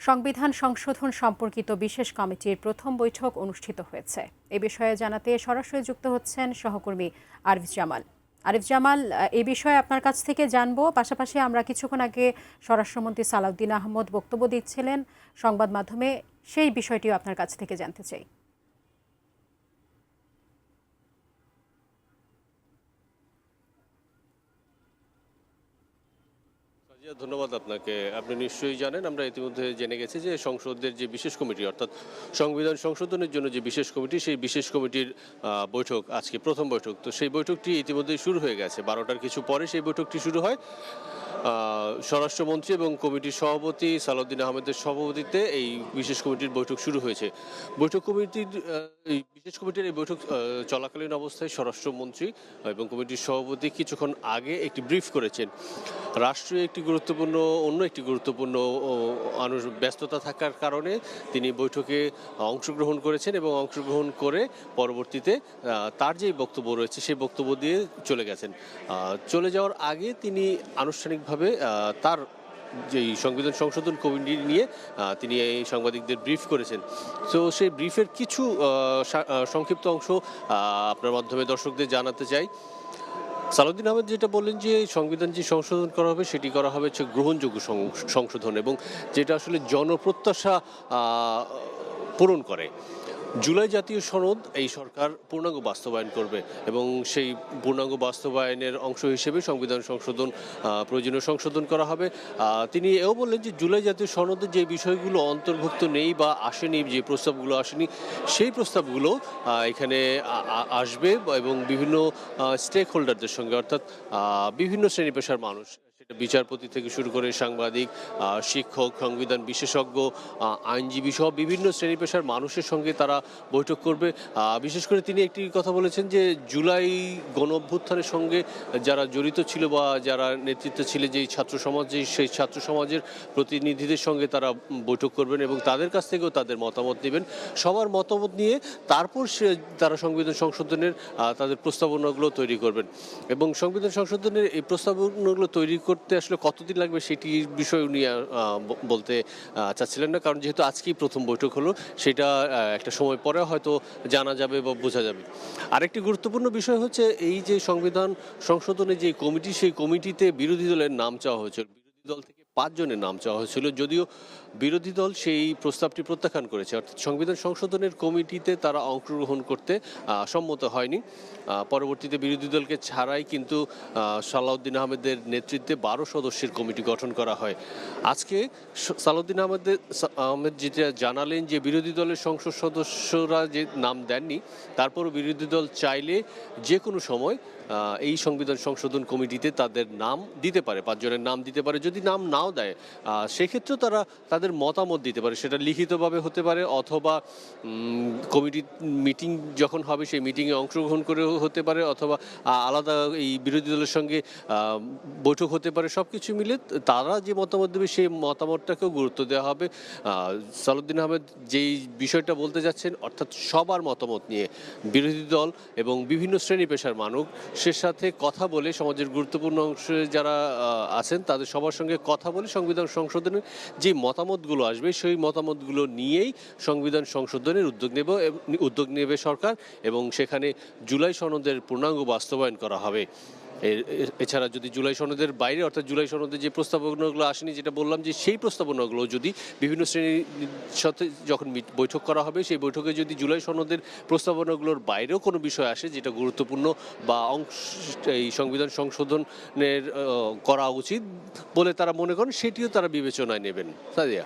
সংবিধান সংশোধন সম্পর্কিত বিশেষ কমিটির প্রথম বৈঠক অনুষ্ঠিত হয়েছে। এ বিষয়ে জানাতে সরাসরি যুক্ত হচ্ছেন সহকর্মী আরিফ জামাল। আরিফ জামাল, এই বিষয়ে আপনার কাছ থেকে জানবো। পাশাপাশি আমরা কিছুক্ষণ আগে স্বরাষ্ট্রমন্ত্রী সালাউদ্দিন আহমদ বক্তব্য দিচ্ছিলেন সংবাদ মাধ্যমে, সেই বিষয়টিও আপনার কাছ থেকে জানতে চাই। ধন্যবাদ আপনাকে। আপনি নিশ্চয়ই জানেন, আমরা ইতিমধ্যে জেনে গেছি যে সংসদের যে বিশেষ কমিটি, অর্থাৎ সংবিধান সংশোধনের জন্য যে বিশেষ কমিটি, সেই বিশেষ কমিটির বৈঠক আজকে প্রথম বৈঠক। তো সেই বৈঠকটি ইতিমধ্যেই শুরু হয়ে গেছে। 12টার কিছু পরে সেই বৈঠকটি শুরু হয়। স্বরাষ্ট্রমন্ত্রী এবং কমিটির সভাপতি সালাউদ্দিন আহমেদের সভাপতিত্বে এই বিশেষ কমিটির বৈঠক শুরু হয়েছে। এই বিশেষ কমিটির এই বৈঠক চলাকালীন অবস্থায় স্বরাষ্ট্রমন্ত্রী এবং কমিটির সভাপতি কিছুক্ষণ আগে একটি ব্রিফ করেছেন। রাষ্ট্রীয় অন্য একটি গুরুত্বপূর্ণ ব্যস্ততা থাকার কারণে তিনি বৈঠকে অংশগ্রহণ করেছেন এবং অংশগ্রহণ করে পরবর্তীতে তার যেই বক্তব্য রয়েছে সেই বক্তব্য দিয়ে চলে গেছেন। চলে যাওয়ার আগে তিনি আনুষ্ঠানিকভাবে তার যেই সংবিধান সংশোধন কমিটি নিয়ে তিনি এই সাংবাদিকদের ব্রিফ করেছেন। তো সেই ব্রিফের কিছু সংক্ষিপ্ত অংশ আপনার মাধ্যমে দর্শকদের জানাতে চাই। সালাউদ্দিন আহমেদ যেটা বললেন যে সংবিধান যে সংশোধন করা হবে সেটি করা হবে হচ্ছে গ্রহণযোগ্য সংশোধন, এবং যেটা আসলে জনপ্রত্যাশা পূরণ করে। জুলাই জাতীয় সনদ এই সরকার পূর্ণাঙ্গ বাস্তবায়ন করবে এবং সেই পূর্ণাঙ্গ বাস্তবায়নের অংশ হিসেবে সংবিধান সংশোধন, প্রয়োজনীয় সংশোধন করা হবে। তিনি এও বললেন যে জুলাই জাতীয় সনদে যে বিষয়গুলো অন্তর্ভুক্ত নেই বা আসেনি, যে প্রস্তাবগুলো আসেনি, সেই প্রস্তাবগুলো এখানে আসবে এবং বিভিন্ন স্টেক হোল্ডারদের সঙ্গে, অর্থাৎ বিভিন্ন শ্রেণী পেশার মানুষ, বিচারপতি থেকে শুরু করে সাংবাদিক, শিক্ষক, সংবিধান বিশেষজ্ঞ, আইনজীবী সহ বিভিন্ন শ্রেণী পেশার মানুষের সঙ্গে তারা বৈঠক করবে। বিশেষ করে তিনি একটি কথা বলেছেন যে জুলাই গণ অভ্যুত্থানের সঙ্গে যারা জড়িত ছিল বা যারা নেতৃত্বে ছিল, যেই ছাত্র সমাজ, সেই ছাত্র সমাজের প্রতিনিধিদের সঙ্গে তারা বৈঠক করবেন এবং তাদের কাছ থেকেও তাদের মতামত নেবেন। সবার মতামত নিয়ে তারপর তারা সংবিধান সংশোধনের তাদের প্রস্তাবনাগুলো তৈরি করবেন এবং সংবিধান সংশোধনের এই প্রস্তাবনাগুলো তৈরি করতে আসলে কতদিন লাগবে সেটি বিষয় উনি বলতে চাচ্ছিলেন না, কারণ যেহেতু আজকেই প্রথম বৈঠক হলো, সেটা একটা সময় পরে হয়তো জানা যাবে বা বোঝা যাবে। আরেকটি গুরুত্বপূর্ণ বিষয় হচ্ছে এই যে সংবিধান সংশোধনের যে কমিটি, সেই কমিটিতে বিরোধী দলের নাম চাওয়া হয়েছিল। বিরোধী দল থেকে 5 জনের নাম চাওয়া হয়েছিল, যদিও বিরোধী দল সেই প্রস্তাবটি প্রত্যাখ্যান করেছে, অর্থাৎ সংবিধান সংশোধনের কমিটিতে তারা অংশগ্রহণ করতে সম্মত হয়নি। পরবর্তীতে বিরোধী দলকে ছাড়াই কিন্তু সালাউদ্দিন আহমেদের নেতৃত্বে 12 সদস্যের কমিটি গঠন করা হয়। আজকে সালাউদ্দিন আহমেদ যেটা জানালেন যে বিরোধী দলের সংসদ সদস্যরা যে নাম দেননি, তারপরও বিরোধী দল চাইলে যে কোনো সময় এই সংবিধান সংশোধন কমিটিতে তাদের নাম দিতে পারে, 5 জনের নাম দিতে পারে। যদি নাম নাও দেয় সেক্ষেত্রেও তারা তাদের মতামত দিতে পারে, সেটা লিখিতভাবে হতে পারে অথবা কমিটি মিটিং যখন হবে সেই মিটিংয়ে অংশগ্রহণ করেও হতে পারে, অথবা আলাদা এই বিরোধী দলের সঙ্গে বৈঠক হতে পারে। সব কিছু মিলে তারা যে মতামত দেবে সেই মতামতটাকেও গুরুত্ব দেওয়া হবে। সালাউদ্দিন আহমেদ যেই বিষয়টা বলতে যাচ্ছেন, অর্থাৎ সবার মতামত নিয়ে বিরোধী দল এবং বিভিন্ন শ্রেণী পেশার মানুষ সে সাথে কথা বলে, সমাজের গুরুত্বপূর্ণ অংশে যারা আছেন তাদের সবার সঙ্গে কথা বলে সংবিধান সংশোধনের যে মতামতগুলো আসবে সেই মতামতগুলো নিয়েই সংবিধান সংশোধনের উদ্যোগ নেবে সরকার, এবং সেখানে জুলাই সনদের পূর্ণাঙ্গ বাস্তবায়ন করা হবে। এছাড়া যদি জুলাই সনদের বাইরে, অর্থাৎ জুলাই সনদের যে প্রস্তাবনাগুলো আসেনি, যেটা বললাম যে সেই প্রস্তাবনাগুলো যদি বিভিন্ন শ্রেণীর সাথে যখন বৈঠক করা হবে, সেই বৈঠকে যদি জুলাই সনদের প্রস্তাবনাগুলোর বাইরেও কোনো বিষয় আসে যেটা গুরুত্বপূর্ণ বা এই সংবিধান সংশোধনের করা উচিত বলে তারা মনে করেন, সেটিও তারা বিবেচনায় নেবেন। সাদিয়া।